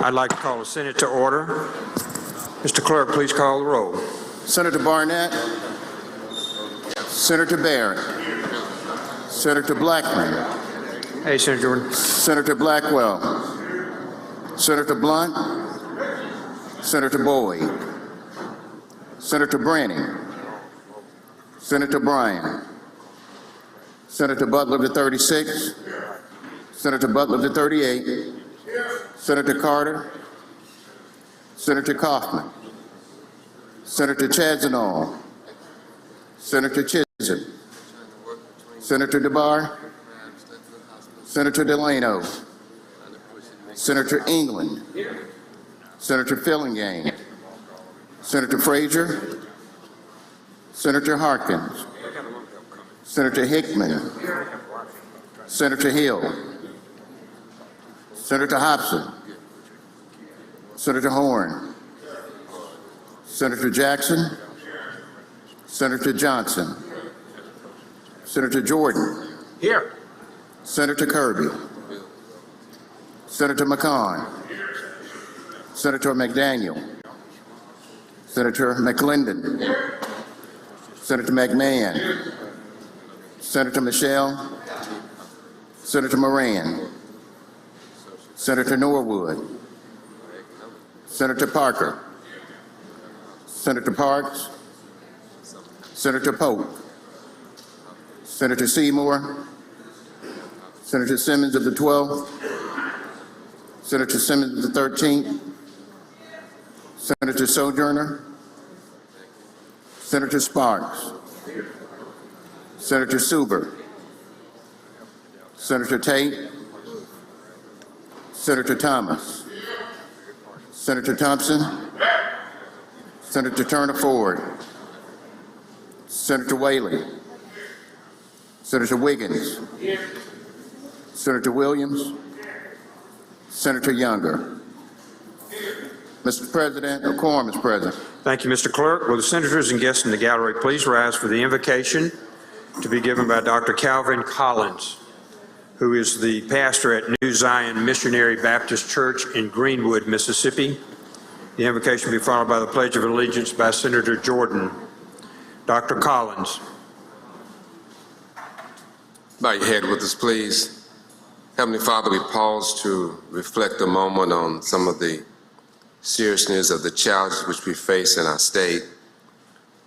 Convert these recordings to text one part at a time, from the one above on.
I'd like to call the Senate to order. Mr. Clerk, please call the roll. Senator Barnett. Senator Barrett. Senator Blackman. Hey, Senator Jordan. Senator Blackwell. Senator Blunt. Senator Boyd. Senator Branning. Senator Bryan. Senator Butler to 36. Senator Butler to 38. Senator Carter. Senator Kaufman. Senator Chazanall. Senator Chisholm. Senator DeBar. Senator Delano. Senator England. Senator Fillingane. Senator Frazier. Senator Harkins. Senator Hickman. Senator Hill. Senator Hobson. Senator Horn. Senator Jackson. Senator Johnson. Senator Jordan. Here. Senator Kirby. Senator McCon. Senator McDaniel. Senator McClendon. Senator McMahon. Senator Michelle. Senator Moran. Senator Norwood. Senator Parker. Senator Parks. Senator Pope. Senator Seymour. Senator Simmons of the 12th. Senator Simmons of the 13th. Senator Sojourner. Senator Sparks. Senator Suber. Senator Tate. Senator Thomas. Senator Thompson. Senator Turner Ford. Senator Whaley. Senator Wiggins. Senator Williams. Senator Younger. Mr. President, a quorum is present. Thank you, Mr. Clerk. Will the senators and guests in the gallery please rise for the invocation to be given by Dr. Calvin Collins, who is the pastor at New Zion Missionary Baptist Church in Greenwood, Mississippi. The invocation will be followed by the Pledge of Allegiance by Senator Jordan. Dr. Collins. Bow your head with us, please. Heavenly Father, we pause to reflect a moment on some of the seriousness of the challenges which we face in our state.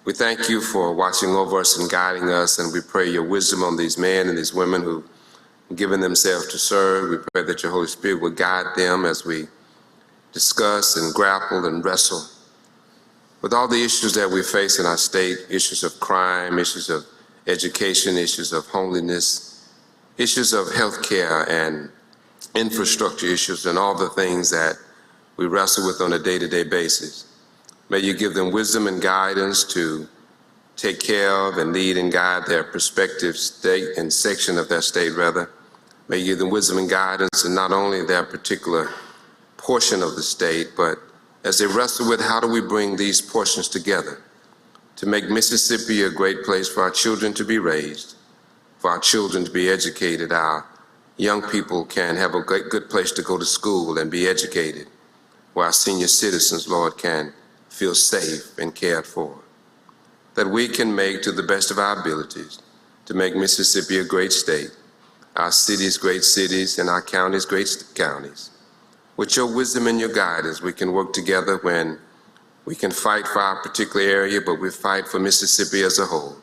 We thank you for watching over us and guiding us, and we pray your wisdom on these men and these women who have given themselves to serve. We pray that your Holy Spirit will guide them as we discuss and grapple and wrestle with all the issues that we face in our state, issues of crime, issues of education, issues of homelessness, issues of health care and infrastructure issues, and all the things that we wrestle with on a day-to-day basis. May you give them wisdom and guidance to take care of and lead and guide their prospective state and section of their state, rather. May you give them wisdom and guidance in not only their particular portion of the state, but as they wrestle with how do we bring these portions together to make Mississippi a great place for our children to be raised, for our children to be educated, our young people can have a good place to go to school and be educated, where our senior citizens, Lord, can feel safe and cared for. That we can make, to the best of our abilities, to make Mississippi a great state, our cities great cities, and our counties great counties. With your wisdom and your guidance, we can work together when we can fight for our particular area, but we fight for Mississippi as a whole.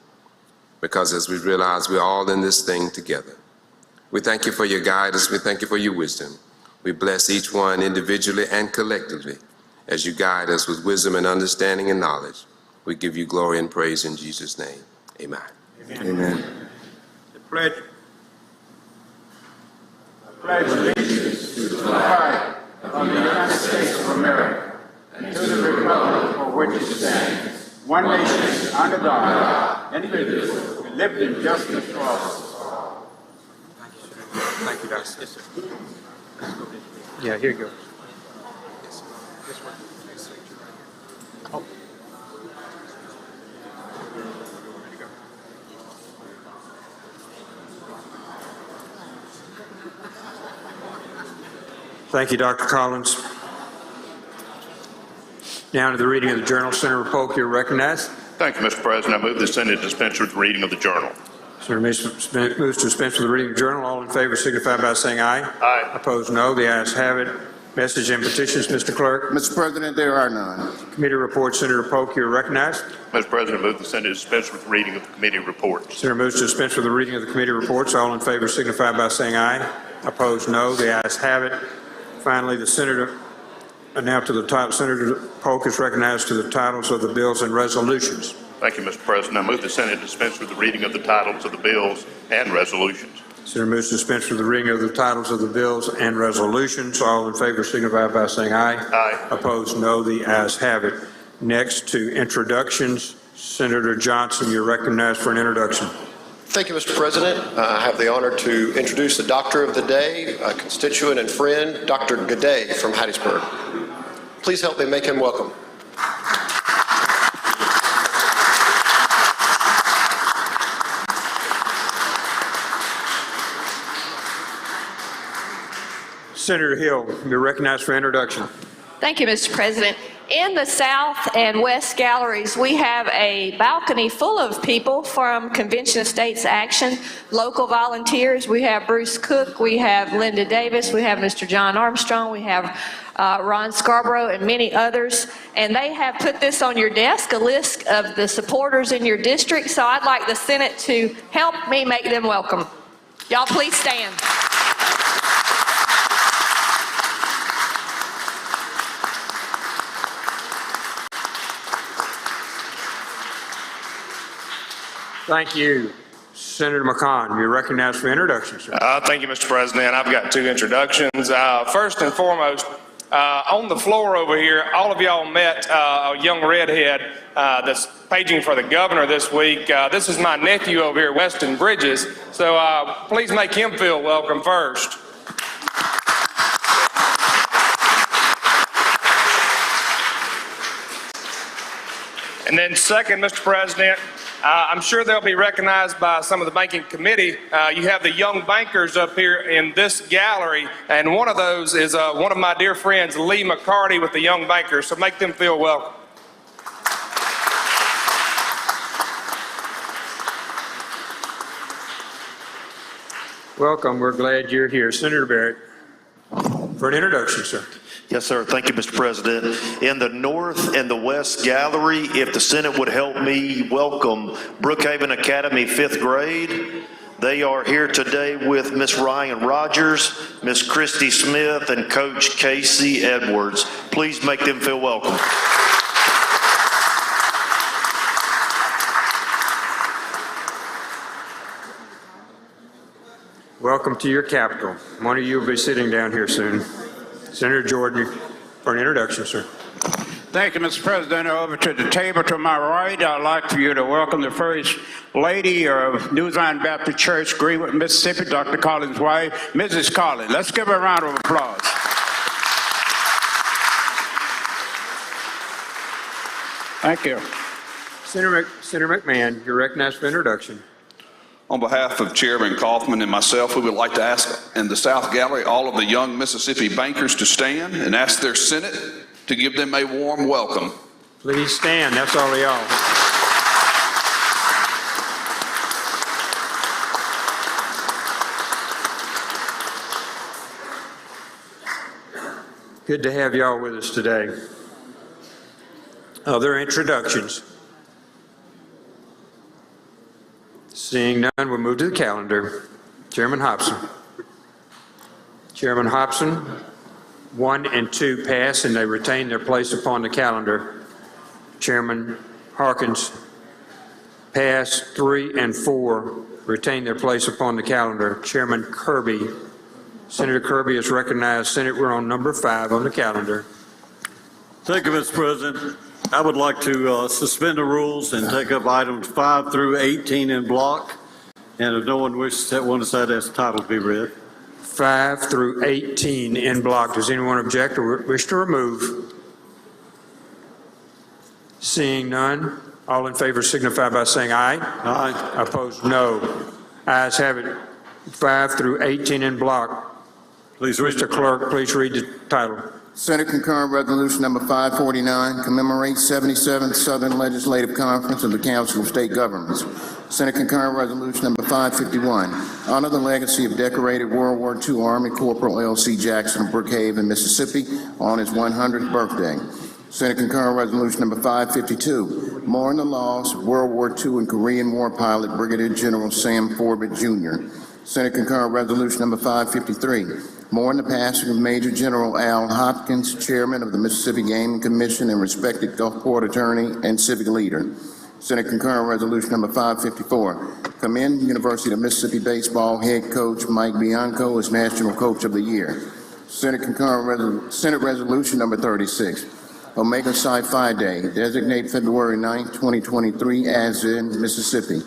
Because as we realize, we're all in this thing together. We thank you for your guidance. We thank you for your wisdom. We bless each one individually and collectively as you guide us with wisdom and understanding and knowledge. We give you glory and praise in Jesus' name. Amen. Amen. Amen. The pledge. Pledge allegiance to the flag of the United States of America and to the republic for which it stands, one nation, under God, indivisible, with liberty and justice for all. Thank you, Doctor. Yes, sir. Yeah, here you go. Oh. Thank you, Dr. Collins. Now to the reading of the journal. Senator Polk, you're recognized. Thank you, Mr. President. I move the Senate dispense with the reading of the journal. Senator moves to dispense with the reading of the journal. All in favor signify by saying aye. Aye. Opposed, no. The ayes have it. Message and petitions, Mr. Clerk. Mr. President, there are none. Committee reports. Senator Polk, you're recognized. Mr. President, I move the Senate dispense with the reading of the committee reports. Senator moves to dispense with the reading of the committee reports. All in favor signify by saying aye. Opposed, no. The ayes have it. Finally, the Senator, now to the title. Senator Polk is recognized to the titles of the bills and resolutions. Thank you, Mr. President. I move the Senate dispense with the reading of the titles of the bills and resolutions. Senator moves to dispense with the reading of the titles of the bills and resolutions. All in favor signify by saying aye. Aye. Opposed, no. The ayes have it. Next to introductions, Senator Johnson, you're recognized for an introduction. Thank you, Mr. President. I have the honor to introduce the doctor of the day, a constituent and friend, Dr. Gaudet from Hattiesburg. Please help me make him welcome. Senator Hill, you're recognized for introduction. Thank you, Mr. President. In the South and West galleries, we have a balcony full of people from Convention of States Action, local volunteers. We have Bruce Cook, we have Linda Davis, we have Mr. John Armstrong, we have Ron Scarborough, and many others. And they have put this on your desk, a list of the supporters in your district. So I'd like the Senate to help me make them welcome. Y'all please stand. Thank you. Senator McCon, you're recognized for introduction, sir. Thank you, Mr. President. I've got two introductions. First and foremost, on the floor over here, all of y'all met a young redhead that's paging for the governor this week. This is my nephew over here, Weston Bridges. So please make him feel welcome first. And then second, Mr. President, I'm sure they'll be recognized by some of the banking committee. You have the young bankers up here in this gallery, and one of those is one of my dear friends, Lee McCarty, with the young bankers, so make them feel welcome. Welcome. We're glad you're here. Senator Barrett, for an introduction, sir. Yes, sir. Thank you, Mr. President. In the North and the West Gallery, if the Senate would help me welcome Brookhaven Academy 5th grade. They are here today with Miss Ryan Rogers, Miss Christy Smith, and Coach Casey Edwards. Please make them feel welcome. Welcome to your capital. One of you will be sitting down here soon. Senator Jordan, for an introduction, sir. Thank you, Mr. President. Over to the table to my right, I'd like for you to welcome the First Lady of New Zion Baptist Church, Greenwood, Mississippi, Dr. Collins' wife, Mrs. Collins. Let's give her a round of applause. Thank you. Senator McMahon, you're recognized for introduction. On behalf of Chairman Kaufman and myself, we would like to ask in the South Gallery all of the young Mississippi bankers to stand and ask their Senate to give them a warm welcome. Please stand. That's all of y'all. Good to have y'all with us today. Other introductions? Seeing none, we'll move to the calendar. Chairman Hobson. Chairman Hobson, 1 and 2 pass and they retain their place upon the calendar. Chairman Harkins, pass. 3 and 4 retain their place upon the calendar. Chairman Kirby, Senator Kirby is recognized. Senate, we're on number 5 on the calendar. Thank you, Mr. President. I would like to suspend the rules and take up items 5 through 18 in block. And if no one wishes to want to say that's title to be read. 5 through 18 in block. Does anyone object or wish to remove? Seeing none, all in favor signify by saying aye. Aye. Opposed, no. Ayes have it. 5 through 18 in block. Please read Mr. Clerk, please read the title. Senate Concurrent Resolution Number 549 commemorates 77th Southern Legislative Conference of the Council of State Governments. Senate Concurrent Resolution Number 551, honor the legacy of decorated World War II Army Corporal L.C. Jackson of Brookhaven, Mississippi, on his 100th birthday. Senate Concurrent Resolution Number 552, mourn the loss of World War II and Korean War pilot Brigadier General Sam Forbett, Jr. Senate Concurrent Resolution Number 553, mourn the passing of Major General Al Hopkins, Chairman of the Mississippi Gaming Commission and respected Gulfport attorney and civic leader. Senate Concurrent Resolution Number 554, commend University of Mississippi baseball head coach Mike Bianco as National Coach of the Year. Senate Resolution Number 36, Omega Psi Phi Day, designate February 9, 2023 as in Mississippi.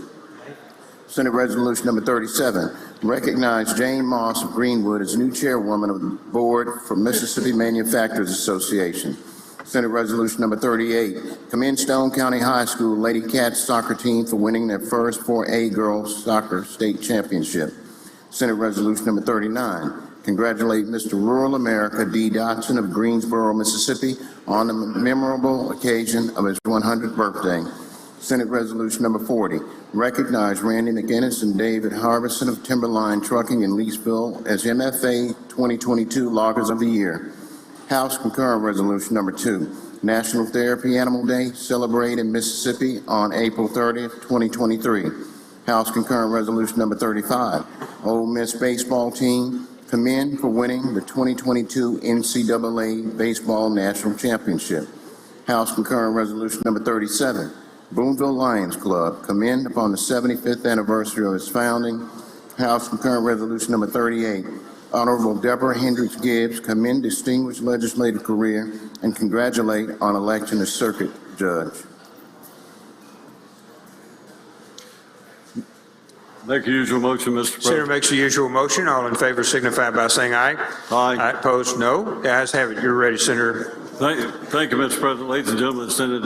Senate Resolution Number 37, recognize Jane Moss of Greenwood as new chairwoman of the board for Mississippi Manufacturers Association. Senate Resolution Number 38, commend Stone County High School Lady Cats soccer team for winning their first 4A girls soccer state championship. Senate Resolution Number 39, congratulate Mr. Rural America D. Dotson of Greensboro, Mississippi on the memorable occasion of his 100th birthday. Senate Resolution Number 40, recognize Randy McGinnis and David Harbison of Timberline Trucking in Leesville as MFA 2022 Loggers of the Year. House Concurrent Resolution Number 2, National Therapy Animal Day, celebrate in Mississippi on April 30th, 2023. House Concurrent Resolution Number 35, Ole Miss baseball team, commend for winning the 2022 NCAA Baseball National Championship. House Concurrent Resolution Number 37, Boonville Lions Club, commend upon the 75th anniversary of its founding. House Concurrent Resolution Number 38, Honorable Deborah Hendricks Gibbs, commend distinguished legislative career and congratulate on election as circuit judge. Make the usual motion, Mr. Senator President. makes the usual motion. All in favor signify by saying aye. Aye. Opposed, no. The ayes have it. You're ready, Senator. Thank you, Mr. President. Ladies and gentlemen, the Senate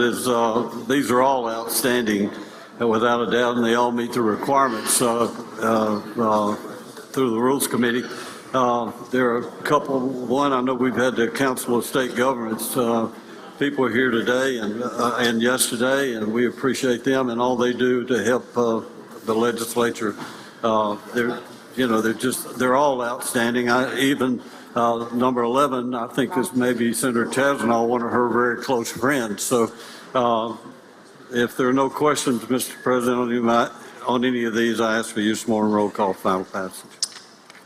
these are all outstanding, without a doubt, and they all meet the requirements through the Rules Committee. There are a couple. One, I know we've had the Council of State Governments people here today and yesterday, and we appreciate them and all they do to help the legislature. They're all outstanding. Even number 11, I think, is maybe Senator Chasnow, one of her very close friends. So if there are no questions, Mr. President, on any of these, I ask for use more in roll call final passage.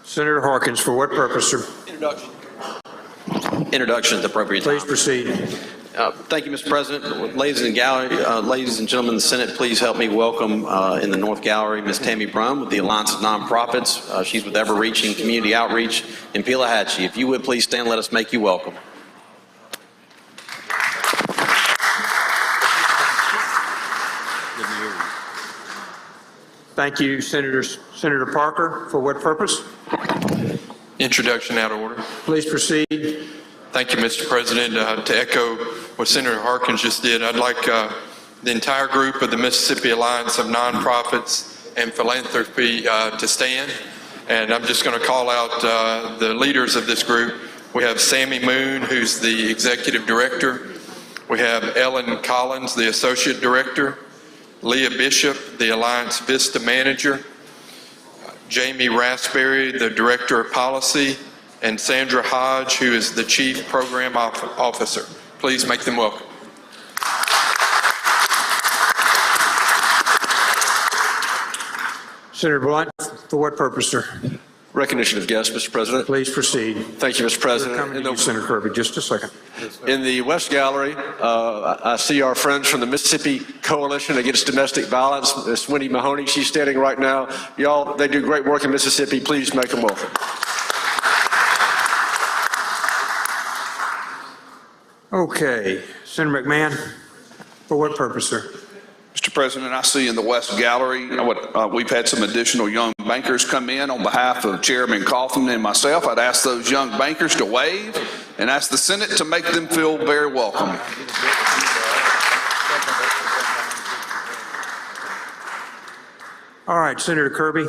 Senator Harkins, for what purpose, sir? Introduction at the appropriate time. Please proceed. Thank you, Mr. President. Ladies and gentlemen of the Senate, please help me welcome in the North Gallery Ms. Tammy Brum with the Alliance of Nonprofits. She's with Ever-Reaching Community Outreach in Pelahatchie. If you would please stand, let us make you welcome. Thank you, Senator Parker. For what purpose? Introduction out of order. Please proceed. Thank you, Mr. President. To echo what Senator Harkins just did, I'd like the entire group of the Mississippi Alliance of Nonprofits and Philanthropy to stand. And I'm just going to call out the leaders of this group. We have Sammy Moon, who's the Executive Director. We have Ellen Collins, the Associate Director. Leah Bishop, the Alliance Vista Manager. Jamie Raspberry, the Director of Policy. And Sandra Hodge, who is the Chief Program Officer. Please make them welcome. Senator Blunt, for what purpose, sir? Recognition of guests, Mr. President. Please proceed. Thank you, Mr. President. Coming to you, Senator Kirby, just a second. In the West Gallery, I see our friends from the Mississippi Coalition Against Domestic Violence, Ms. Wendy Mahoney. She's standing right now. Y'all, they do great work in Mississippi. Please make them welcome. Okay. Senator McMahon, for what purpose, sir? Mr. President, I see in the West Gallery, we've had some additional young bankers come in on behalf of Chairman Kaufman and myself. I'd ask those young bankers to wave and ask the Senate to make them feel very welcome. All right, Senator Kirby.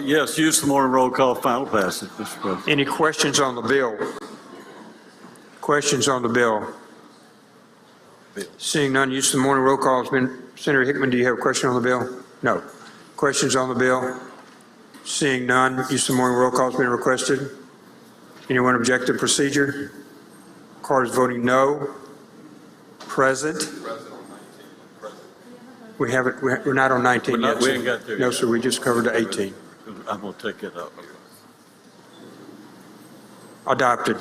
Yes, use the more in roll call final passage, Mr. President. Any questions on the bill? Questions on the bill? Seeing none, use of the morning roll call has been, Senator Hickman, do you have a question on the bill? No. Questions on the bill? Seeing none, use of the morning roll call has been requested. Anyone object to procedure? Card is voting no. Present. We haven't, we're not on 19 yet. We ain't got there No, yet. sir, we just covered 18. I'm going to take it up. Adopted.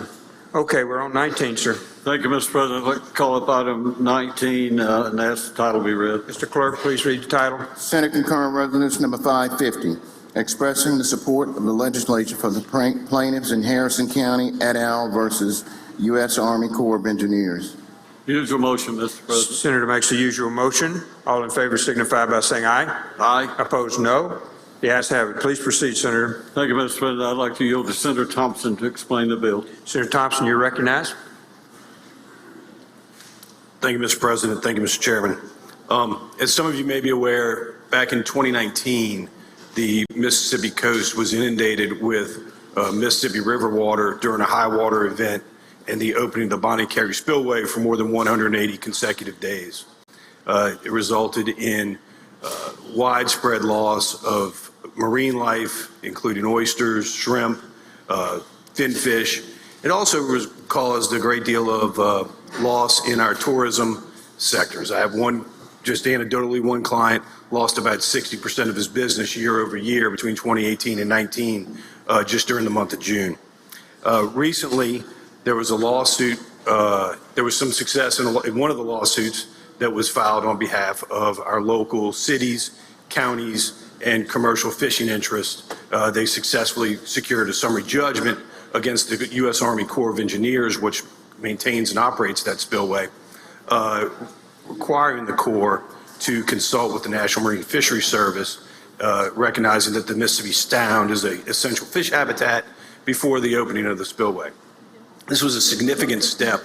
Okay, we're on 19, sir. Thank you, Mr. President. I'd like to call up item 19 and ask the title be read. Mr. Clerk, please read the title. Senate Concurrent Resolution Number 550, expressing the support of the legislature for the plaintiffs in Harrison County et al. Versus U.S. Army Corps of Engineers. Usual motion, Mr. President. Senator makes the usual motion. All in favor signify by saying aye. Aye. Opposed, no. The ayes have it. Please proceed, Senator. Thank you, Mr. President. I'd like to yield to Senator Thompson to explain the bill. Senator Thompson, you're recognized. Thank you, Mr. President. Thank you, Mr. Chairman. As some of you may be aware, back in 2019, the Mississippi coast was inundated with Mississippi River water during a high water event and the opening of the Bonnie Carey Spillway for more than 180 consecutive days. It resulted in widespread loss of marine life, including oysters, shrimp, finfish. It also caused a great deal of loss in our tourism sectors. I have just anecdotally, one client lost about 60% of his business year over year between 2018 and 19, just during the month of June. Recently, there was a lawsuit, there was some success in one of the lawsuits that was filed on behalf of our local cities, counties, and commercial fishing interests. They successfully secured a summary judgment against the U.S. Army Corps of Engineers, which maintains and operates that spillway, requiring the Corps to consult with the National Marine Fisheries Service, recognizing that the Mississippi Sound is an essential fish habitat before the opening of the spillway. This was a significant step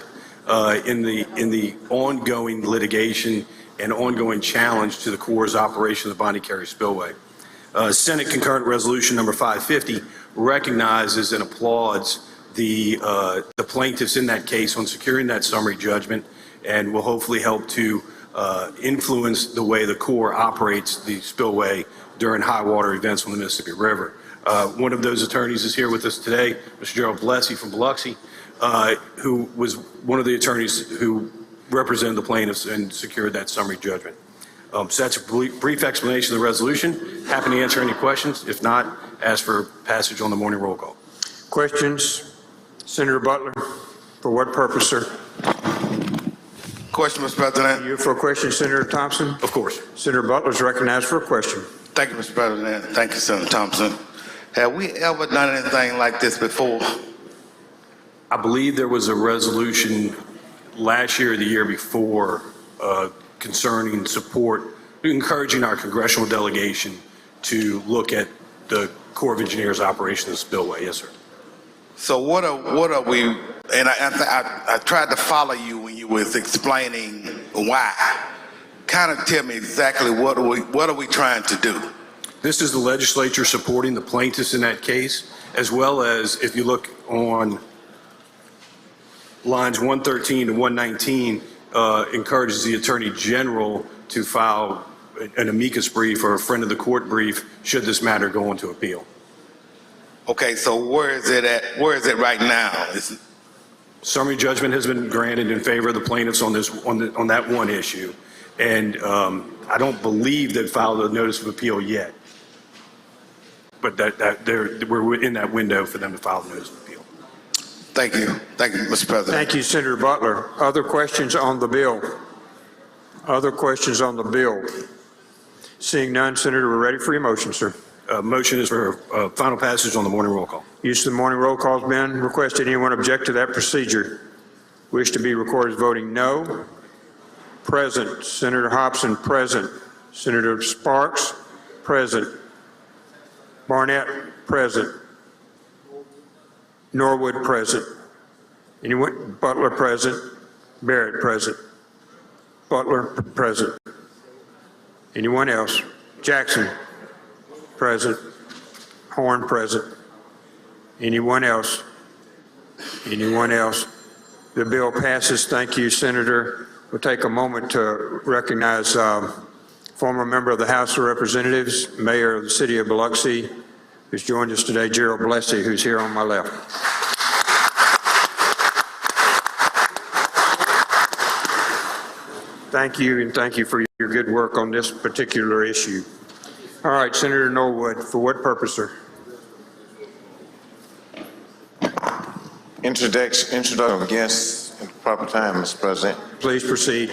in the ongoing litigation and ongoing challenge to the Corps' operation of the Bonnie Carey Spillway. Senate Concurrent Resolution Number 550 recognizes and applauds the plaintiffs in that case on securing that summary judgment, and will hopefully help to influence the way the Corps operates the spillway during high water events on the Mississippi River. One of those attorneys is here with us today, Mr. Gerald Blessy from Biloxi, who was one of the attorneys who represented the plaintiffs and secured that summary judgment. So that's a brief explanation of the resolution. Happy to answer any questions. If not, ask for passage on the morning roll call. Questions? Senator Butler, for what purpose, sir? Question, Mr. President. You for a question, Senator Thompson? Of course. Senator Butler is recognized for a question. Thank you, Mr. President. Thank you, Senator Thompson. Have we ever done anything like this before? I believe there was a resolution last year or the year before concerning support, encouraging our congressional delegation to look at the Corps of Engineers operation of the spillway. Yes, sir. So what are we, and I tried to follow you when you was explaining why. Kind of tell me exactly what are we trying to do? This is the legislature supporting the plaintiffs in that case, as well as if you look on lines 113 to 119, encourages the Attorney General to file an amicus brief or a friend of the court brief should this matter go into appeal. Okay, so where is it at? Where is it right now? Summary judgment has been granted in favor of the plaintiffs on that one issue, and I don't believe they've filed a notice of appeal yet. But we're in that window for them to file the notice of appeal. Thank you, Mr. President. Thank you, Senator Butler. Other questions on the bill? Other questions on the bill? Seeing none, Senator, we're ready for your motion, sir. Motion is for final passage on the morning roll call. Use of the morning roll call has been requested. Anyone object to that procedure? Wish to be recorded as voting no? Present. Senator Hobson, present. Senator Sparks, present. Barnett, present. Norwood, present. Anyone? Butler, present. Barrett, present. Butler, present. Anyone else? Jackson, present. Horn, present. Anyone else? Anyone else? The bill passes. Thank you, Senator. We'll take a moment to recognize former member of the House of Representatives, Mayor of the City of Biloxi, who's joined us today, Gerald Blessey, who's here on my left. Thank you, and thank you for your good work on this particular issue. All right, Senator Norwood, for what purpose, sir? Introduction of guests at the proper time, Mr. President. Please proceed.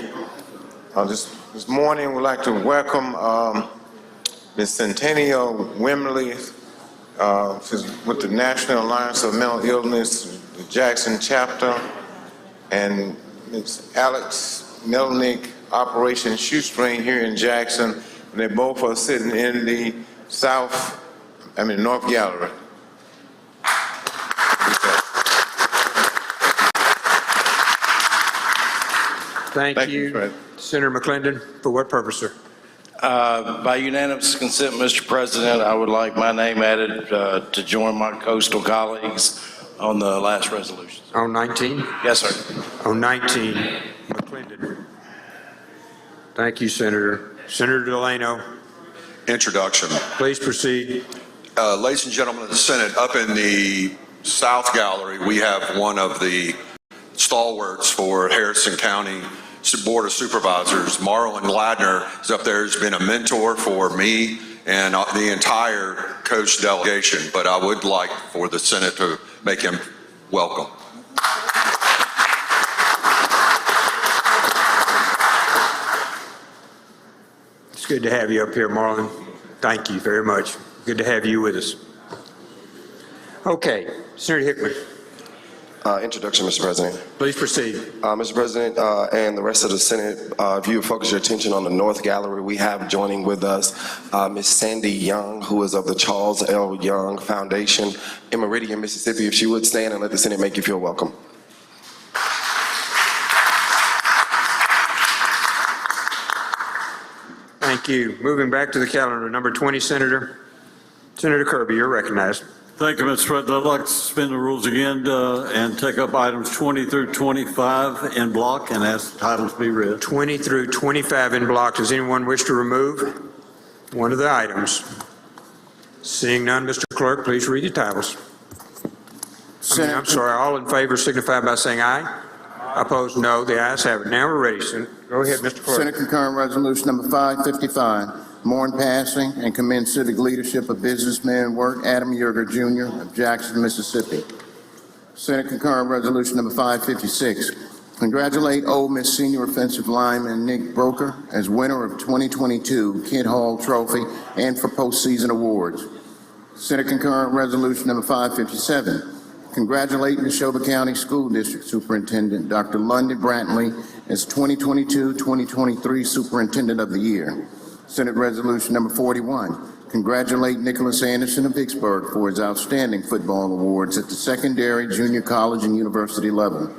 This morning, we'd like to welcome Ms. Centennial Wimley, she's with the National Alliance of Mental Illness, the Jackson chapter, and Ms. Alex Melnick, Operation Shoestring here in Jackson. And they both are sitting in the North Gallery. Thank you. Senator McClendon, for what purpose, sir? By unanimous consent, Mr. President, I would like my name added to join my coastal colleagues on the last resolution. On 19? Yes, sir. On 19, McClendon. Thank you, Senator. Senator Delano. Introduction. Please proceed. Ladies and gentlemen of the Senate, up in the South Gallery, we have one of the stalwarts for Harrison County Board of Supervisors. Marlon Ladner is up there, has been a mentor for me and the entire coast delegation, but I would like for the Senate to make him welcome. It's good to have you up here, Marlon. Thank you very much. Good to have you with us. Okay, Senator Hickman. Introduction, Mr. President. Please proceed. Mr. President and the rest of the Senate, if you would focus your attention on the North Gallery, we have joining with us Ms. Sandy Young, who is of the Charles L. Young Foundation in Meridian, Mississippi. If she would stand and let the Senate make you feel welcome. Thank you. Moving back to the calendar, number 20, Senator. Senator Kirby, you're recognized. Thank you, Mr. President. I'd like to suspend the rules again and take up items 20 through 25 in block and ask the titles be read. 20 through 25 in block. Does anyone wish to remove one of the items? Seeing none, Mr. Clerk, please read the titles. I'm sorry, all in favor signify by saying aye. Opposed, no. The ayes have it. Now we're ready. Go ahead, Mr. Clerk. Senate concurrent resolution number 555. Mourn passing and commend civic leadership of businessman Wirt Adam Yerger Jr. of Jackson, Mississippi. Senate concurrent resolution number 556. Congratulate Ole Miss senior offensive lineman Nick Broker as winner of 2022 Kent Hall Trophy and for postseason awards. Senate concurrent resolution number 557. Congratulate Neshoba County School District Superintendent Dr. London Brantley as 2022-2023 Superintendent of the Year. Senate Resolution number 41, congratulate Nicholas Anderson of Vicksburg for his outstanding football awards at the secondary, junior college, and university level.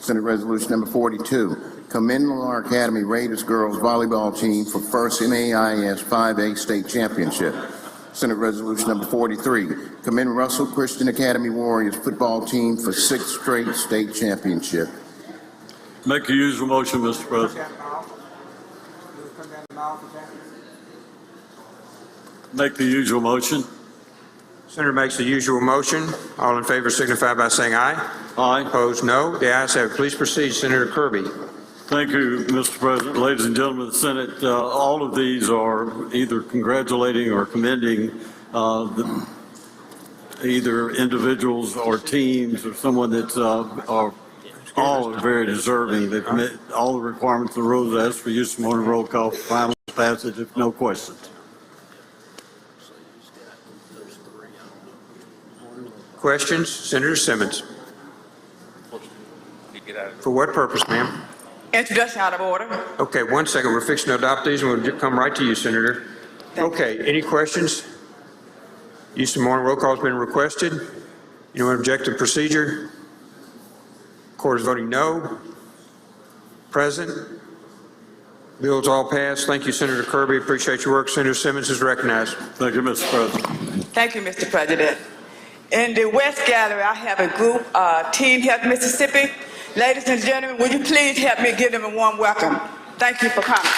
Senate Resolution number 42, commend Lamar Academy Raiders girls volleyball team for first MAIS 5A state championship. Senate Resolution number 43, commend Russell Christian Academy Warriors football team for 6th straight state championship. Make the usual motion, Mr. President. Make the usual motion. Senator makes the usual motion. All in favor signify by saying aye. Aye. Opposed, no. The ayes have it. Please proceed, Senator Kirby. Thank you, Mr. President. Ladies and gentlemen of the Senate, all of these are either congratulating or commending either individuals or teams or someone that's all are very deserving. They've met all the requirements of the rules. I ask for use of morning roll call for final passage if no questions. Questions? Senator Simmons. For what purpose, ma'am? Introduction out of order. Okay, 1 second. We're fixing to adopt these, and we'll come right to you, Senator. Okay, any questions? Use of morning roll call has been requested. Anyone object to procedure? Court is voting no. Present. Bills all passed. Thank you, Senator Kirby. Appreciate your work. Senator Simmons is recognized. Thank you, Mr. President. Thank you, Mr. President. In the West Gallery, I have a group, Team Health Mississippi. Ladies and gentlemen, would you please help me give them a warm welcome? Thank you for coming.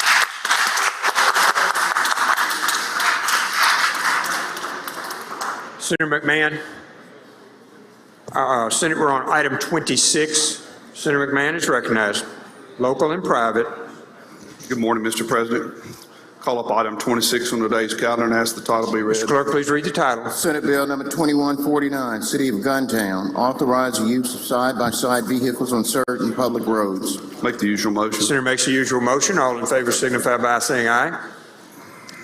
Senator McMahon. Senator, we're on item 26. Senator McMahon is recognized. Local and private. Good morning, Mr. President. Call up item 26 on today's calendar and ask the title be read. Mr. Clerk, please read the title. Senate Bill number 2149, City of Guntown, authorize the use of side-by-side vehicles on certain public roads. Make the usual motion. Senator makes the usual motion. All in favor signify by saying aye.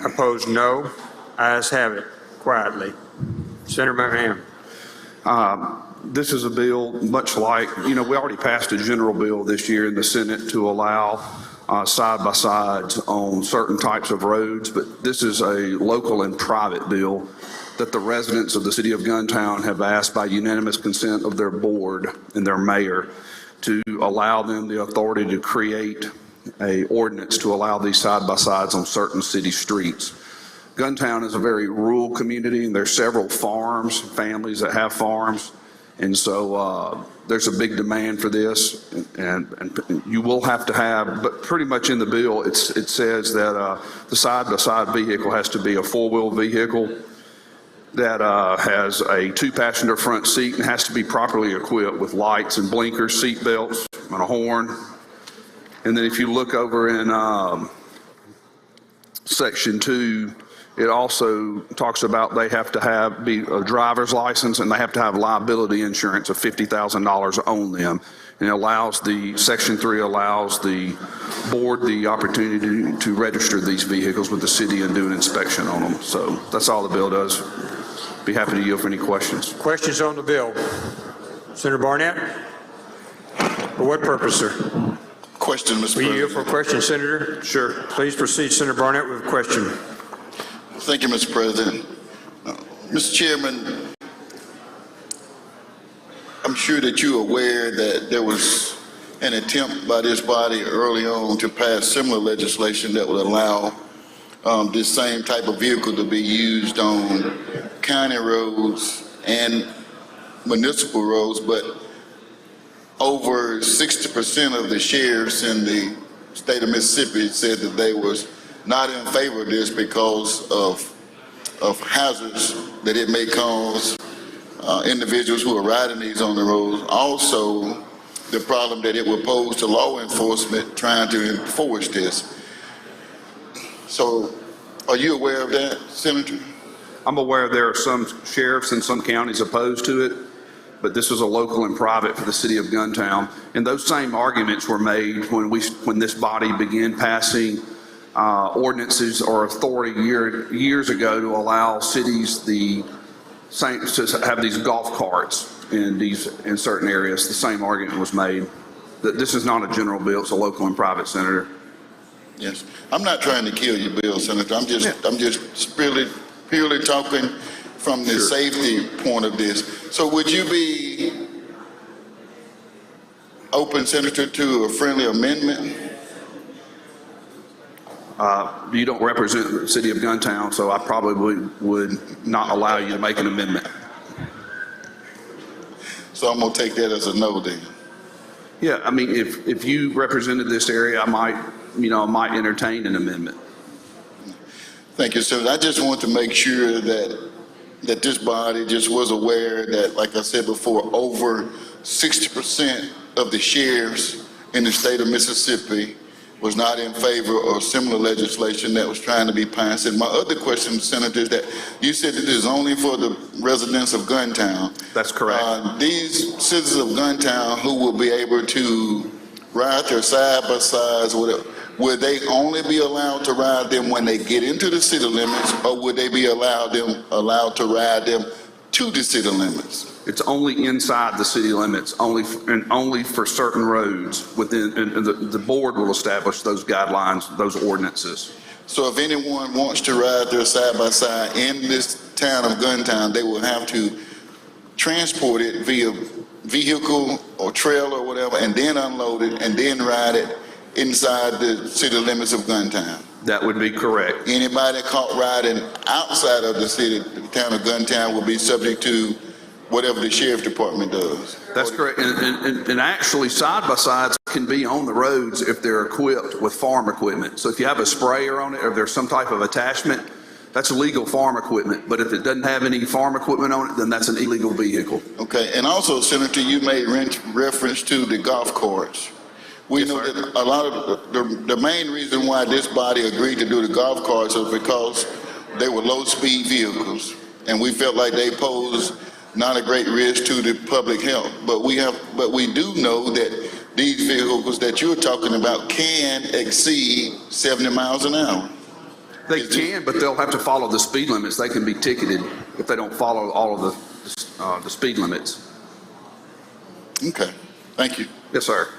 Opposed, no. Ayes have it. Quietly. Senator McMahon. This is a bill much like, we already passed a general bill this year in the Senate to allow side-by-sides on certain types of roads, but this is a local and private bill that the residents of the city of Guntown have asked by unanimous consent of their board and their mayor to allow them the authority to create a ordinance to allow these side-by-sides on certain city streets. Guntown is a very rural community, and there's several farms, families that have farms, and so there's a big demand for this, and you will have to have, but pretty much in the bill, it says that the side-by-side vehicle has to be a four-wheel vehicle that has a two-passenger front seat and has to be properly equipped with lights and blinkers, seat belts, and a horn. And then if you look over in Section 2, it also talks about they have to be a driver's license and they have to have liability insurance of $50,000 on them. And it allows Section 3 allows the board the opportunity to register these vehicles with the city and do an inspection on them. So that's all the bill does. Be happy to yield for any questions. Questions on the bill? Senator Barnett? For what purpose, sir? Question, Mr. Will President. you yield for a question, Senator? Sure. Please proceed, Senator Barnett, with a question. Thank you, Mr. President. Mr. Chairman, I'm sure that you're aware that there was an attempt by this body early on to pass similar legislation that would allow this same type of vehicle to be used on county roads and municipal roads, but over 60% of the sheriffs in the state of Mississippi said that they was not in favor of this because of hazards that it may cause individuals who are riding these on the roads. Also, the problem that it will pose to law enforcement trying to enforce this. So, are you aware of that, Senator? I'm aware there are some sheriffs in some counties opposed to it, but this is a local and private for the city of Guntown. And those same arguments were made when this body began passing ordinances or authority years ago to allow cities to have these golf carts in certain areas. The same argument was made that this is not a general bill; it's a local and private, Senator. Yes, I'm not trying to kill you, Bill, Senator. I'm just purely talking from the safety point of this. So, would you be open, Senator, to a friendly amendment? You don't represent the city of Guntown, so I probably would not allow you to make an amendment. So I'm going to take that as a no then. Yeah, I mean, if you represented this area, I might entertain an amendment. Thank you, Senator. I just want to make sure that this body just was aware that, like I said before, over 60% of the sheriffs in the state of Mississippi was not in favor of similar legislation that was trying to be passed. And my other question, Senator, is that you said that this is only for the residents of Guntown. That's correct. These citizens of Guntown who will be able to ride their side-by-sides, whatever, would they only be allowed to ride them when they get into the city limits, or would they be allowed to ride them to the city limits? It's only inside the city limits, only for certain roads within, and the board will establish those guidelines, those ordinances. So if anyone wants to ride their side-by-side in this town of Guntown, they will have to transport it via vehicle or trailer or whatever, and then unload it, and then ride it inside the city limits of Guntown. That would be correct. Anybody caught riding outside of the town of Guntown will be subject to whatever the sheriff department does. That's correct. And actually, side-by-sides can be on the roads if they're equipped with farm equipment. So if you have a sprayer on it or there's some type of attachment, that's legal farm equipment. But if it doesn't have any farm equipment on it, then that's an illegal vehicle. Okay, and also, Senator, you made reference to the golf course. We know that a lot of the main reason why this body agreed to do the golf carts is because they were low-speed vehicles, and we felt like they posed not a great risk to the public health. But we do know that these vehicles that you're talking about can exceed 70 miles an hour. They can, but they'll have to follow the speed limits. They can be ticketed if they don't follow all of the speed limits. Okay, thank you. Yes, sir.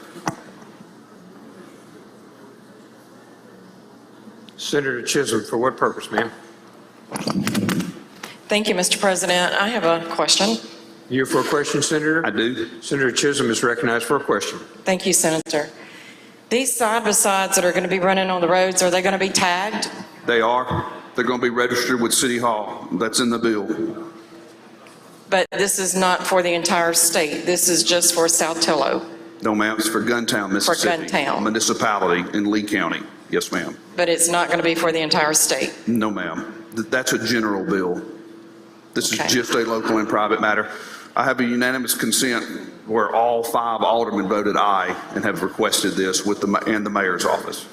Senator Chisholm, for what purpose, ma'am? Thank you, Mr. President. I have a question. You for a question, Senator? I do. Senator Chisholm is recognized for a question. Thank you, Senator. These side-by-sides that are going to be running on the roads, are they going to be tagged? They are. They're going to be registered with City Hall. That's in the bill. But this is not for the entire state. This is just for Saltillo. No, ma'am. It's for Guntown, Mississippi. Guntown. Municipality in Lee County. Yes, ma'am. But it's not going to be for the entire state. No, ma'am. That's a general bill. This is Okay. just a local and private matter. I have a unanimous consent where all 5 aldermen voted aye and have requested this with the mayor's office.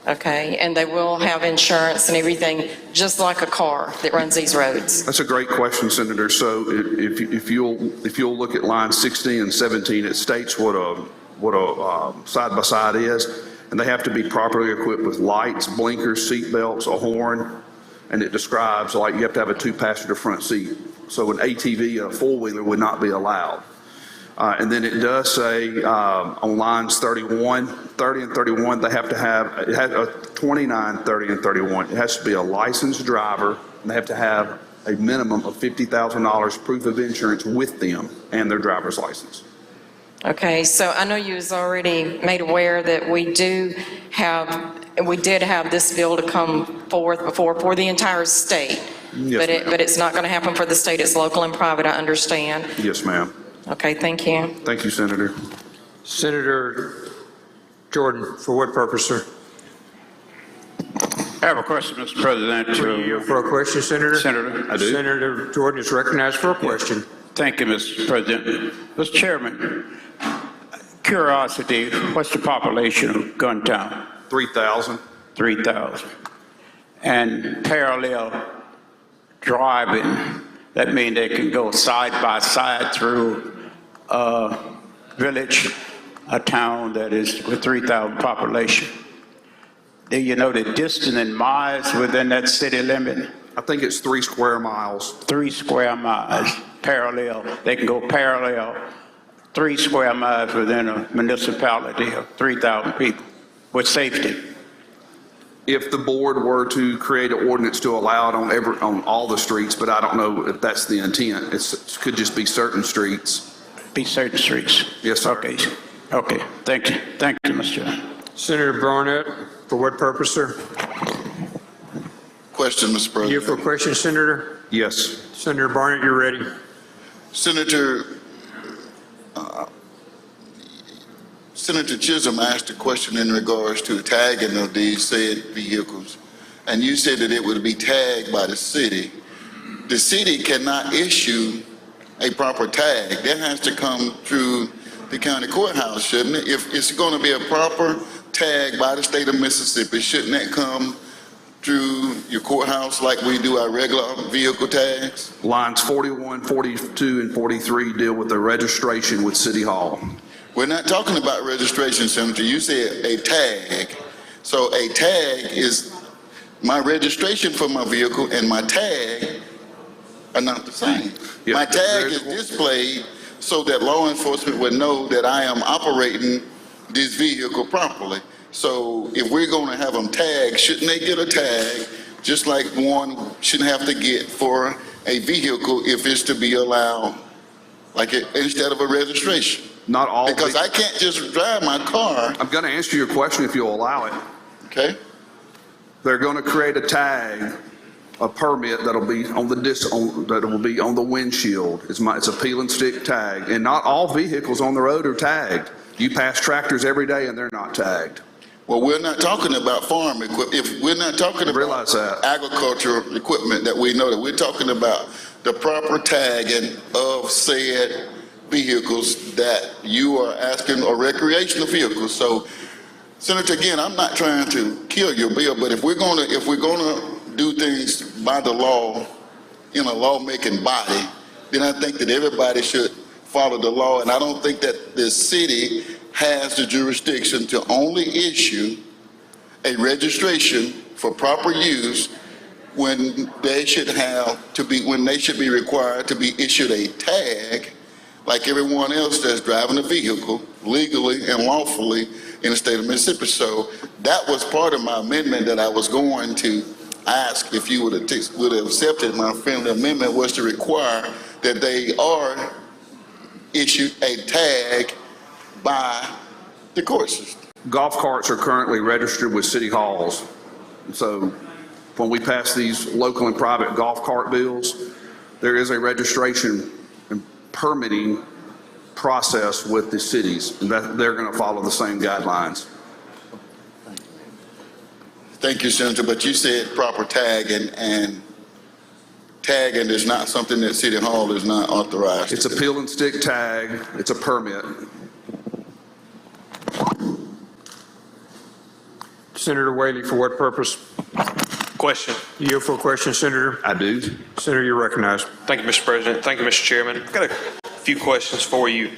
Okay, and they will have insurance and everything, just like a car that runs these roads. That's a great question, Senator. So if you'll look at line 16 and 17, it states what a side-by-side is, and they have to be properly equipped with lights, blinkers, seat belts, a horn, and it describes, like, you have to have a 2-passenger front seat. So an ATV, a four-wheeler, would not be allowed. And then it does say on lines 30 and 31, they have to have, it has 29, 30, and 31. It has to be a licensed driver, and they have to have a minimum of $50,000 proof of insurance with them and their driver's license. Okay, so I know you was already made aware that we did have this bill to come forth before for the entire state. Yes, But it's not going to happen for the state. It's local and private, I understand. Yes, ma'am. Okay, thank you. Thank you, Senator. Senator Jordan, for what purpose, sir? I have a question, Mr. President. For a question, Senator? Senator. I do. Senator Jordan is recognized for a question. Thank you, Mr. President. Mr. Chairman, curiosity, what's the population of Guntown? 3,000. 3,000. And parallel driving, that means they can go side by side through a village, a town that is with 3,000 population. Do you know the distance in miles within that city limit? I think it's 3 square miles. 3 square miles, parallel. They can go parallel 3 square miles within a municipality of 3,000 people with safety. If the board were to create an ordinance to allow it on all the streets, but I don't know if that's the intent. It could just be certain streets. Be certain streets. Yes, sir. Okay. Thank you. Thank you, Mr. Chairman. Senator Barnett, for what purpose, sir? Question, Mr. President. You for a question, Senator? Yes. Senator Barnett, you're ready. Senator Chisholm asked a question in regards to the tagging of these said vehicles, and you said that it would be tagged by the city. The city cannot issue a proper tag. That has to come through the county courthouse, shouldn't it? If it's going to be a proper tag by the state of Mississippi, shouldn't that come through your courthouse like we do our regular vehicle tags? Lines 41, 42, and 43 deal with the registration with City Hall. We're not talking about registration, Senator. You said a tag. So a tag is my registration for my vehicle and my tag are not the same. Yeah, My tag is displayed so that law enforcement would know that I am operating this vehicle properly. So if we're going to have them tagged, shouldn't they get a tag just like one shouldn't have to get for a vehicle if it's to be allowed, instead of a registration? Not all. Because I can't just drive my car. I'm going to answer your question if you'll allow it. Okay. They're going to create a tag a permit that'll be on the that will be on the windshield. It's a peel and stick tag, and not all vehicles on the road are tagged. You pass tractors every day and they're not tagged. Well, we're not talking about farm equipment. If we're not talking about agricultural equipment that we know that, we're talking about the proper tagging of said vehicles that you are asking, or recreational vehicles. So, Senator, again, I'm not trying to kill your bill, but if we're gonna do things by the law in a lawmaking body, then I think that everybody should follow the law, and I don't think that the city has the jurisdiction to only issue a registration for proper use when they should be required to be issued a tag like everyone else that's driving a vehicle legally and lawfully in the state of Mississippi. So that was part of my amendment that I was going to ask if you would have accepted. My friendly amendment was to require that they are issued a tag by the court system. Golf carts are currently registered with city halls. So when we pass these local and private golf cart bills, there is a registration and permitting process with the cities, and that they're going to follow the same guidelines. Thank you, Senator, but you said proper tagging, and tagging is not something that City Hall is not authorized. It's a peel and stick tag. It's a permit. Senator Whaley, for what purpose? Question. You here for a question, Senator? I do. Senator, you're recognized. Thank you, Mr. President. Thank you, Mr. Chairman. I've got a few questions for you.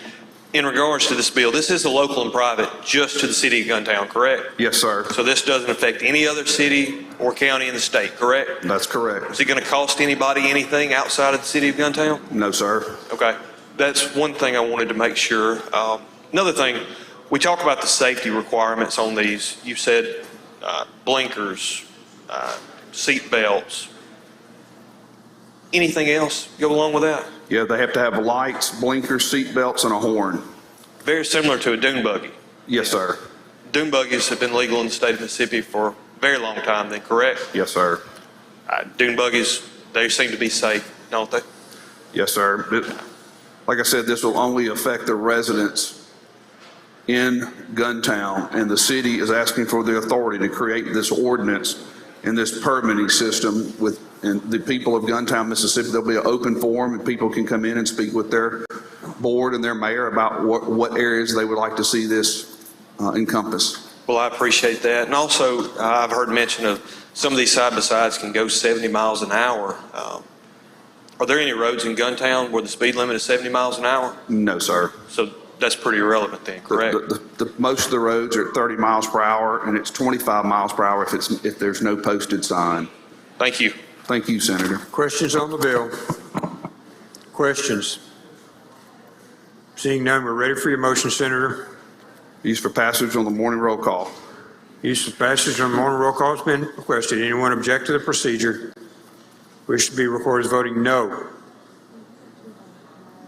In regards to this bill, this is a local and private just to the city of Guntown, correct? Yes, sir. So this doesn't affect any other city or county in the state, correct? That's correct. Is it going to cost anybody anything outside of the city of Guntown? No, sir. Okay. That's one thing I wanted to make sure. Another thing, we talk about the safety requirements on these. You said blinkers, seat belts. Anything else go along with that? Yeah, they have to have lights, blinkers, seat belts, and a horn. Very similar to a dune buggy. Yes, sir. Dune buggies have been legal in the state of Mississippi for a very long time then, correct? Yes, sir. Dune buggies, they seem to be safe, don't they? Yes, sir. But like I said, this will only affect the residents in Guntown, and the city is asking for the authority to create this ordinance and this permitting system and the people of Guntown, Mississippi. There'll be an open forum, and people can come in and speak with their board and their mayor about what areas they would like to see this encompass. Well, I appreciate that. And also, I've heard mention of some of these side-by-sides can go 70 miles an hour. Are there any roads in Guntown where the speed limit is 70 miles an hour? No, sir. So that's pretty irrelevant then, correct? Most of the roads are at 30 miles per hour, and it's 25 miles per hour if there's no posted sign. Thank you. Thank you, Senator. Questions on the bill? Questions? Seeing none, we're ready for your motion, Senator. Use for passage on the morning roll call. Use for passage on the morning roll call has been requested. Anyone object to the procedure? Wish to be recorded as voting no.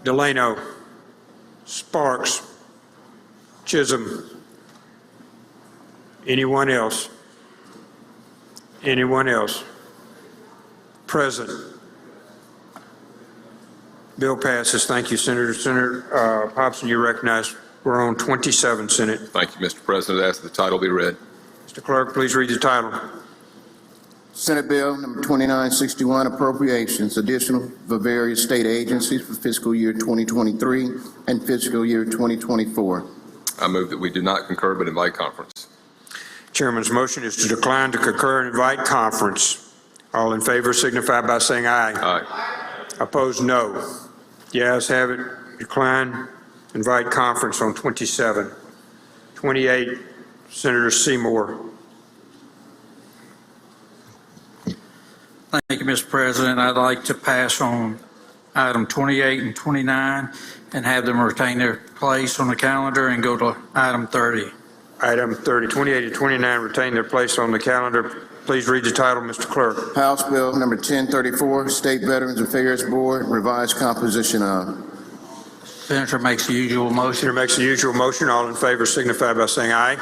Delano. Sparks. Chisholm. Anyone else? Anyone else? Present. Bill passes. Thank you, Senator. Senator Hobson, you recognize. We're on 27, Senate. Thank you, Mr. President. I ask that the title be read. Mr. Clerk, please read the title. Senate Bill number 2961, appropriations additional for various state agencies for fiscal year 2023 and fiscal year 2024. I move that we do not concur but invite conference. Chairman's motion is to decline to concur and invite conference. All in favor signify by saying aye. Aye. Opposed, no. The ayes have it. Decline, invite conference on 27. 28, Senator Seymour. Thank you, Mr. President. I'd like to pass on item 28 and 29 and have them retain their place on the calendar and go to item 30. Item 30, 28 and 29 retain their place on the calendar. Please read the title, Mr. Clerk. House Bill number 1034, State Veterans Affairs Board, revised composition of. Senator makes the usual motion. Senator makes the usual motion. All in favor signify by saying aye.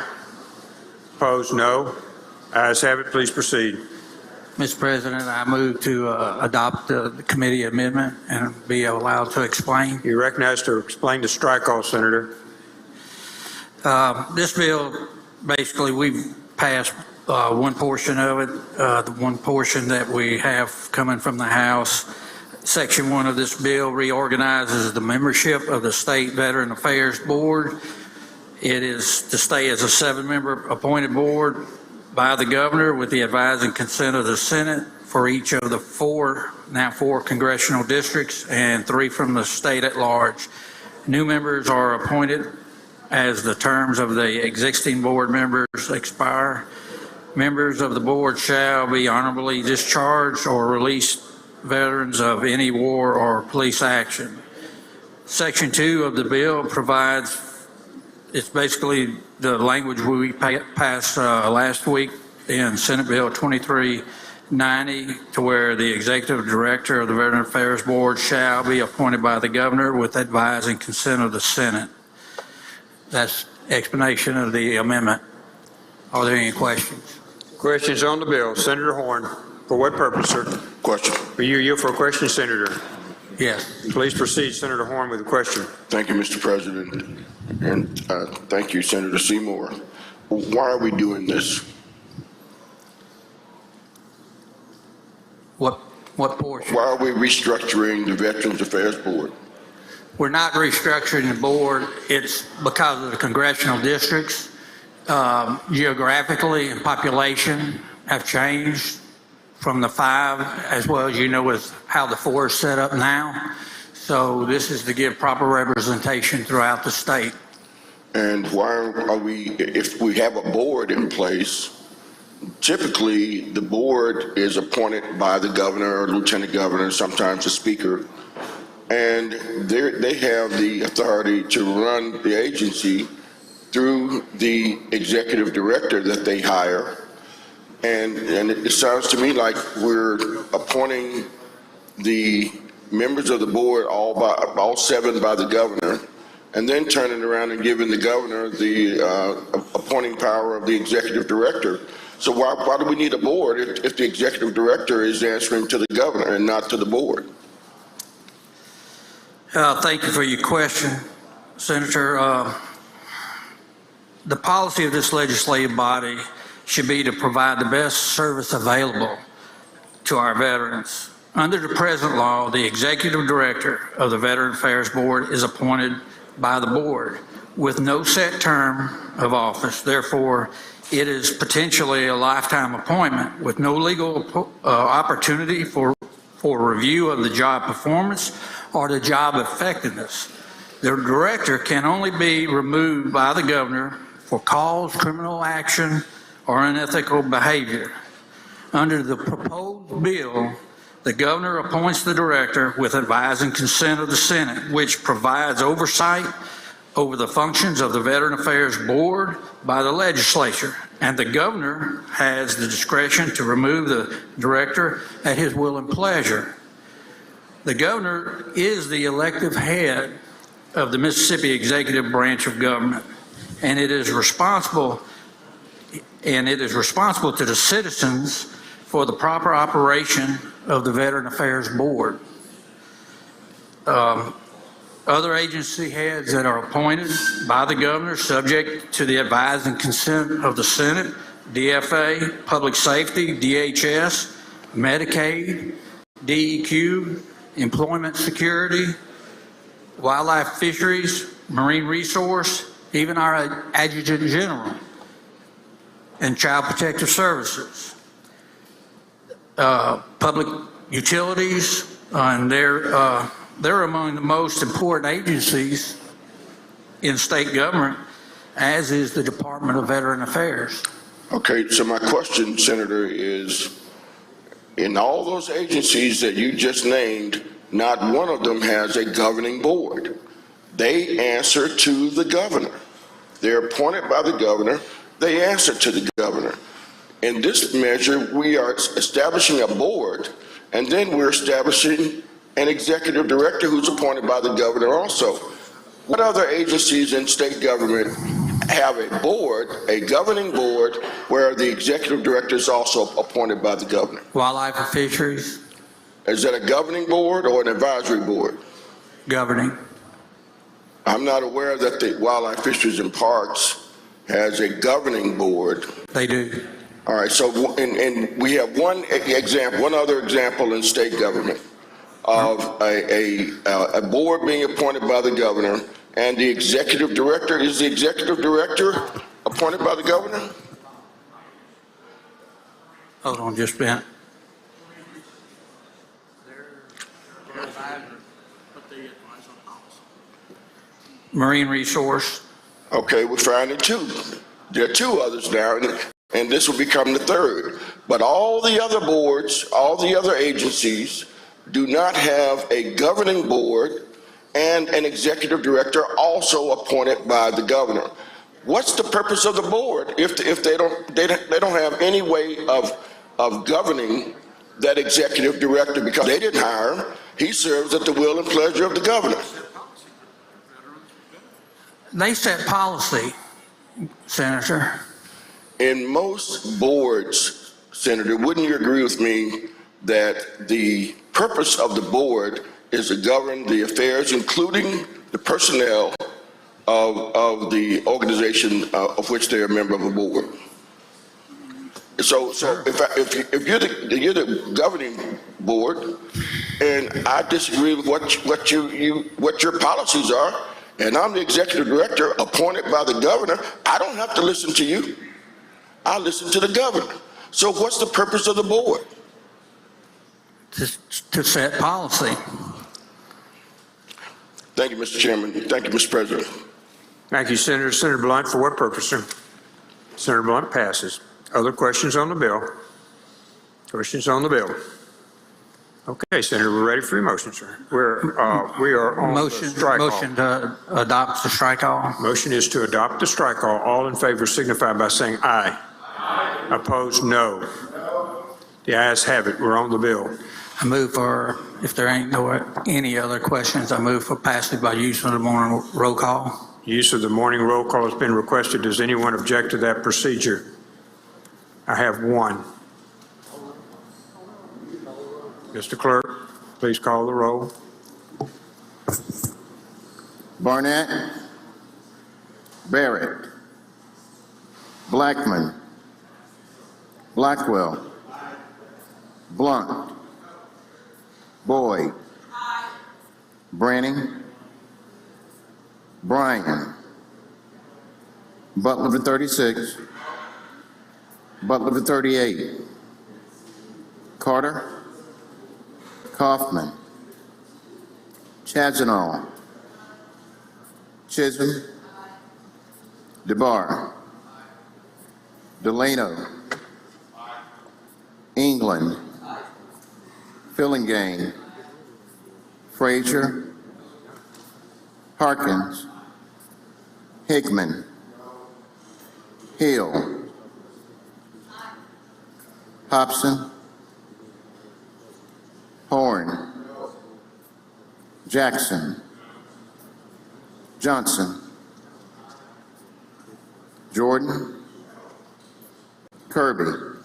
Opposed, no. Ayes have it. Please proceed. Mr. President, I move to adopt the committee amendment and be allowed to explain. You recognize to explain the strike-off, Senator. This bill, basically, we've passed one portion of it, the one portion that we have coming from the House. Section 1 of this bill reorganizes the membership of the State Veteran Affairs Board. It is to stay as a 7-member appointed board by the governor with the advice and consent of the Senate for each of the now four congressional districts and 3 from the state at large. New members are appointed as the terms of the existing board members expire. Members of the board shall be honorably discharged or released veterans of any war or police action. Section 2 of the bill provides, it's basically the language we passed last week in Senate Bill 2390, to where the executive director of the Veteran Affairs Board shall be appointed by the governor with advice and consent of the Senate. That's explanation of the amendment. Are there any questions? Questions on the bill. Senator Horn, for what purpose, sir? Question. Are you here for a question, Senator? Yes. Please proceed, Senator Horn, with a question. Thank you, Mr. President. And thank you, Senator Seymour. Why are we doing this? What portion? Why are we restructuring the Veterans Affairs Board? We're not restructuring the board. It's because of the congressional districts. Geographically and population have changed from the 5, as well as you know with how the 4 is set up now. So this is to give proper representation throughout the state. And why are we, if we have a board in place, typically the board is appointed by the governor or lieutenant governor, sometimes the speaker, and they have the authority to run the agency through the executive director that they hire. And it sounds to me like we're appointing the members of the board, all 7 by the governor, and then turning around and giving the governor the appointing power of the executive director. So why do we need a board if the executive director is answering to the governor and not to the board? Thank you for your question, Senator. The policy of this legislative body should be to provide the best service available to our veterans. Under the present law, the executive director of the Veteran Affairs Board is appointed by the board with no set term of office. Therefore, it is potentially a lifetime appointment with no legal opportunity for review of the job performance or the job effectiveness. The director can only be removed by the governor for cause, criminal action, or unethical behavior. Under the proposed bill, the governor appoints the director with advice and consent of the Senate, which provides oversight over the functions of the Veteran Affairs Board by the legislature, and the governor has the discretion to remove the director at his will and pleasure. The governor is the elective head of the Mississippi executive branch of government, and it is responsible to the citizens for the proper operation of the Veteran Affairs Board. Other agency heads that are appointed by the governor, subject to the advice and consent of the Senate, DFA, Public Safety, DHS, Medicaid, DEQ, Employment Security, Wildlife Fisheries, Marine Resource, even our Adjutant General, and Child Protective Services, Public Utilities, and they're among the most important agencies in state government, as is the Department of Veteran Affairs. Okay, so my question, Senator, is in all those agencies that you just named, not one of them has a governing board. They answer to the governor. They're appointed by the governor. They answer to the governor. In this measure, we are establishing a board, and then we're establishing an executive director who's appointed by the governor also. What other agencies in state government have a board, a governing board, where the executive director is also appointed by the governor. Wildlife and Fisheries, Is that a governing board or an advisory board? governing. I'm not aware that the Wildlife, Fisheries, and Parks has a governing board. They do. All right, so, and we have one other example in state government of a board being appointed by the governor, and the executive director, is the executive director appointed by the governor? Hold on just a minute. Marine Resource, Okay, we're finding two. There are two others now, and this will become the third. But all the other boards, all the other agencies do not have a governing board and an executive director also appointed by the governor. What's the purpose of the board if they don't have any way of governing that executive director, because they didn't hire him? He serves at the will and pleasure of the governor. they set policy, Senator. In most boards, Senator, wouldn't you agree with me that the purpose of the board is to govern the affairs, including the personnel of the organization of which they're a member of a board? So if you're the governing board, and I disagree with what your policies are, and I'm the executive director appointed by the governor, I don't have to listen to you. I listen to the governor. So what's the purpose of the board? To set policy. Thank you, Mr. Chairman. Thank you, Mr. President. Thank you, Senator. Senator Blunt, for what purpose, sir? Senator Blunt passes. Other questions on the bill? Questions on the bill? Okay, Senator, we're ready for your motion, sir. We are on the strike all. Motion to adopt the strike all. Motion is to adopt the strike all. All in favor signify by saying aye. Aye. Opposed, no. The ayes have it. We're on the bill. I move for, if there ain't any other questions, I move for passage by use of the morning roll call. Use of the morning roll call has been requested. Does anyone object to that procedure? I have one. Mr. Clerk, please call the roll. Barnett, Barrett, Blackman, Blackwell, Blunt, Boyd, Branning, Bryan, Butler for 36, Butler for 38, Carter, Kaufman, Chazanall, Chisholm, DeBar, Delano, England, Fillingane, Frazier, Harkins, Hickman, Hill, Hobson, Horn, Jackson, Johnson, Jordan, Kirby,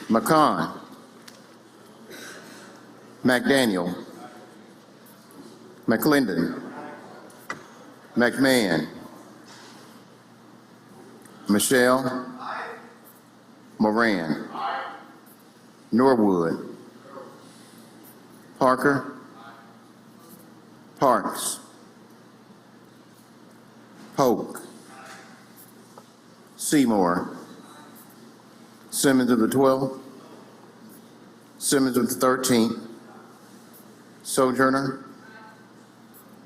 McCon, McDaniel, McClendon, McMahon, Michelle, Moran, Norwood, Parker, Parks, Polk, Seymour, Simmons of the 12th, Simmons of the 13th, Sojourner,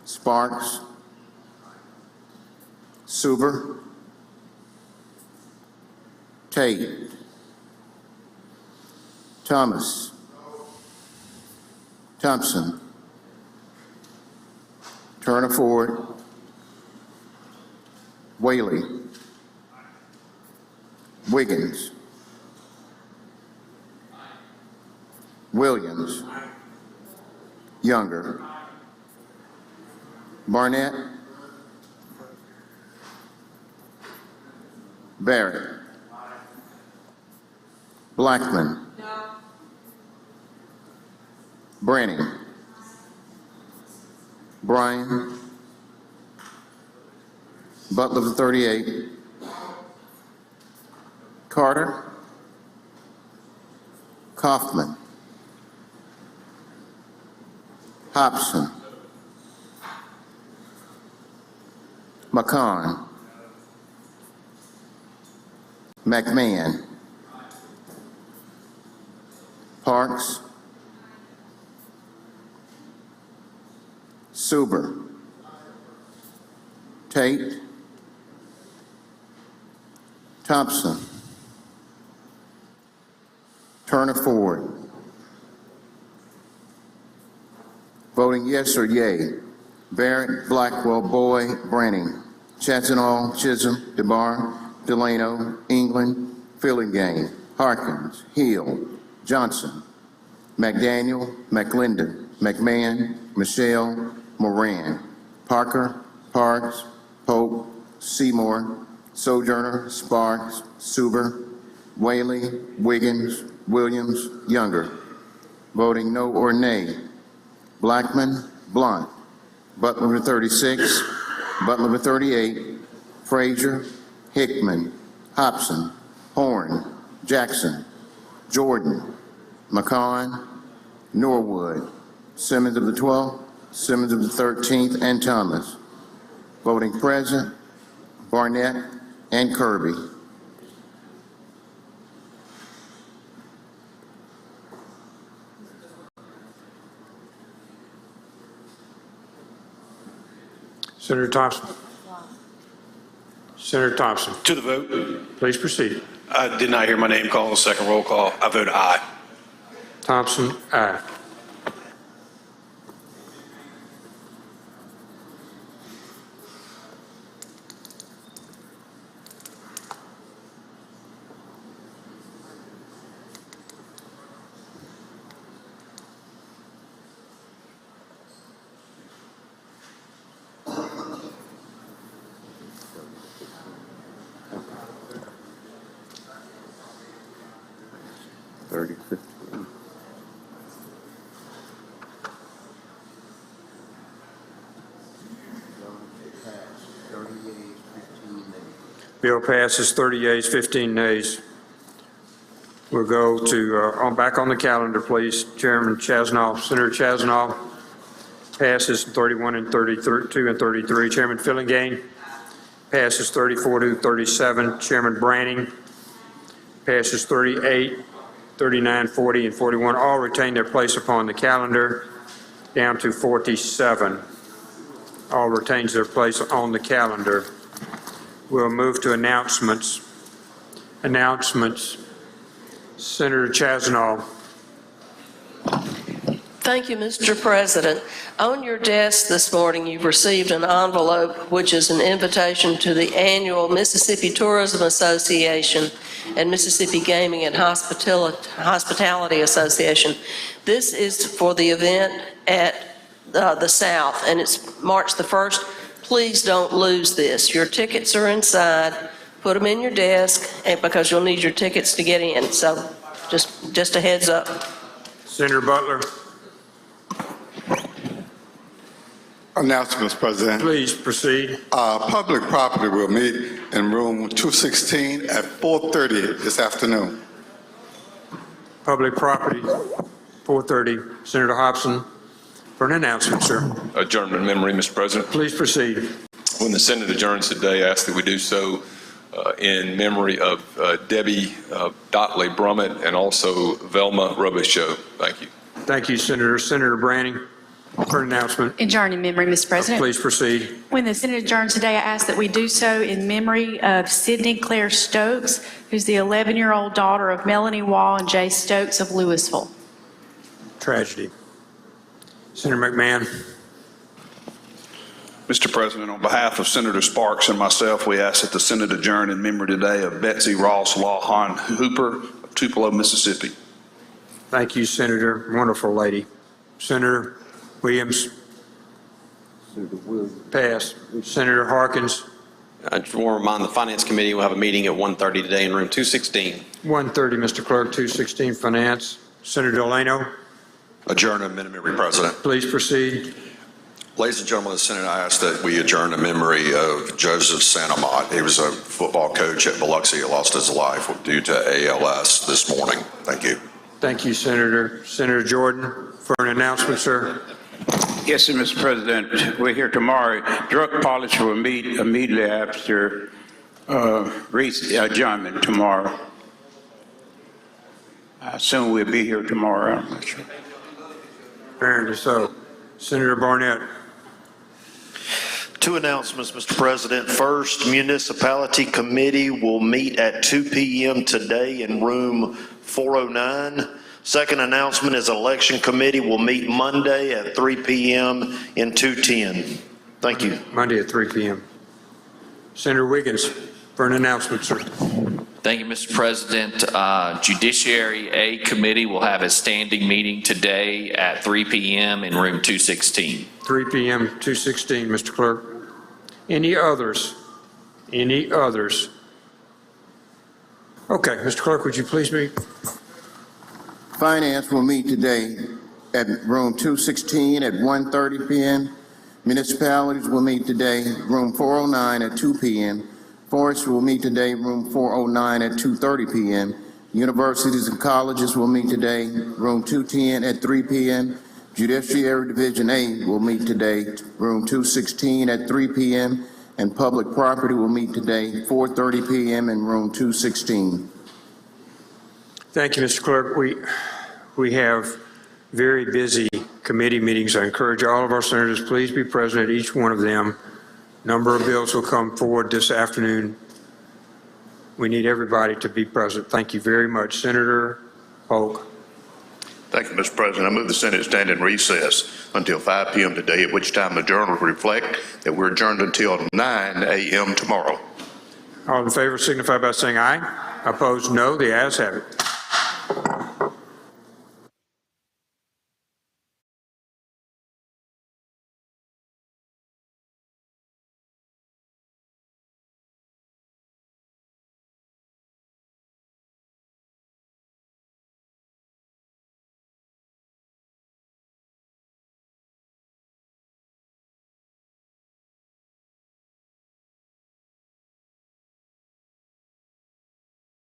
Sparks, Suber, Tate, Thomas, Thompson, Turner Ford, Whaley, Wiggins, Williams, Younger. Barnett. Barrett. Blackman. Branning. Bryan. Butler for 38. Carter. Kaufman. Hobson. McCon. McMahon. Parks. Suber. Tate. Thompson. Turner Ford. Voting yes or yea. Barrett, Blackwell, Boyd, Branning, Chazanall, Chisholm, DeBar, Delano, England, Fillingham, Harkins, Hill, Johnson, McDaniel, McClendon, McMahon, Michelle, Moran, Parker, Parks, Pope, Seymour, Sojourner, Sparks, Suber, Whaley, Wiggins, Williams, Younger. Voting no or nay. Blackman, Blunt, Butler for 36, Butler for 38, Frazier, Hickman, Hobson, Horn, Jackson, Jordan, McCon, Norwood, Simmons of the 12th, Simmons of the 13th, and Thomas. Voting present, Barnett and Kirby. Senator Thompson. Senator Thompson. To the vote. Please proceed. I did not hear my name called on the second roll call. I vote aye. Thompson, aye. Bill passes 30 yeas, 15 nays. We'll go to, back on the calendar, please. Chairman Chazanov, Senator Chazanov passes 31 and 32 and 33. Chairman Fillingham passes 34 to 37. Chairman Branning passes 38, 39, 40, and 41. All retain their place upon the calendar, down to 47. All retains their place on the calendar. We'll move to announcements. Announcements. Senator Chazanov. Thank you, Mr. President. On your desk this morning, you've received an envelope which is an invitation to the annual Mississippi Tourism Association and Mississippi Gaming and Hospitality Association. This is for the event at the South, and it's March the 1st. Please don't lose this. Your tickets are inside. Put them in your desk, and because you'll need your tickets to get in. So just a heads up. Senator Butler. Announcements, President. Please proceed. Public property will meet in room 216 at 4:30 this afternoon. Public property, 4:30. Senator Hobson for an announcement, sir. Adjournment memory, Mr. President. Please proceed. When the Senate adjourns today, I ask that we do so in memory of Debbie Dotley Brummett and also Velma Robichaud. Thank you. Thank you, Senator. Senator Branning for an announcement. Adjourn in memory, Mr. President. Please proceed. When the Senate adjourns today, I ask that we do so in memory of Sydney Claire Stokes, who's the 11-year-old daughter of Melanie Wall and Jay Stokes of Louisville. Tragedy. Senator McMahon. Mr. President, on behalf of Senator Sparks and myself, we ask that the Senate adjourn in memory today of Betsy Ross Lawhon Hooper of Tupelo, Mississippi. Thank you, Senator. Wonderful lady. Senator Williams? Passed. Senator Harkins? I just want to remind the Finance Committee we'll have a meeting at 1:30 today in room 216. 1:30, Mr. Clerk, 216 Finance. Senator Delano? Adjourn in memory, President. Please proceed. Ladies and gentlemen of the Senate, I ask that we adjourn in memory of Joseph Santamont. He was a football coach at Biloxi. He lost his life due to ALS this morning. Thank you. Thank you, Senator. Senator Jordan, for an announcement, sir. Yes, sir, Mr. President. We're here tomorrow. Drug policy will meet immediately after adjournment tomorrow. I assume we'll be here tomorrow. I'm not sure. Apparently so. Senator Barnett. Two announcements, Mr. President. First, Municipality Committee will meet at 2 p.m. today in room 409. Second announcement is Election Committee will meet Monday at 3 p.m. in 210. Thank you. Monday at 3 p.m. Senator Wiggins, for an announcement, sir. Thank you, Mr. President. Judiciary A Committee will have a standing meeting today at 3 p.m. in room 216. 3 p.m., 216, Mr. Clerk. Any others? Any others? Okay, Mr. Clerk, would you please meet? Finance will meet today at room 216 at 1:30 p.m. Municipalities will meet today, room 409 at 2 p.m. Forest will meet today, room 409 at 2:30 p.m. Universities and colleges will meet today, room 210 at 3 p.m. Judiciary Division A will meet today, room 216 at 3 p.m. And public property will meet today, 4:30 p.m. in room 216. Thank you, Mr. Clerk. We have very busy committee meetings. I encourage all of our senators, please be present at each one of them. Number of bills will come forward this afternoon. We need everybody to be present. Thank you very much. Senator Polk. Thank you, Mr. President. I move the Senate stand in recess until 5 p.m. today, at which time the journal will reflect that we're adjourned until 9 a.m. tomorrow. All in favor signify by saying aye. Opposed, no. The ayes have it.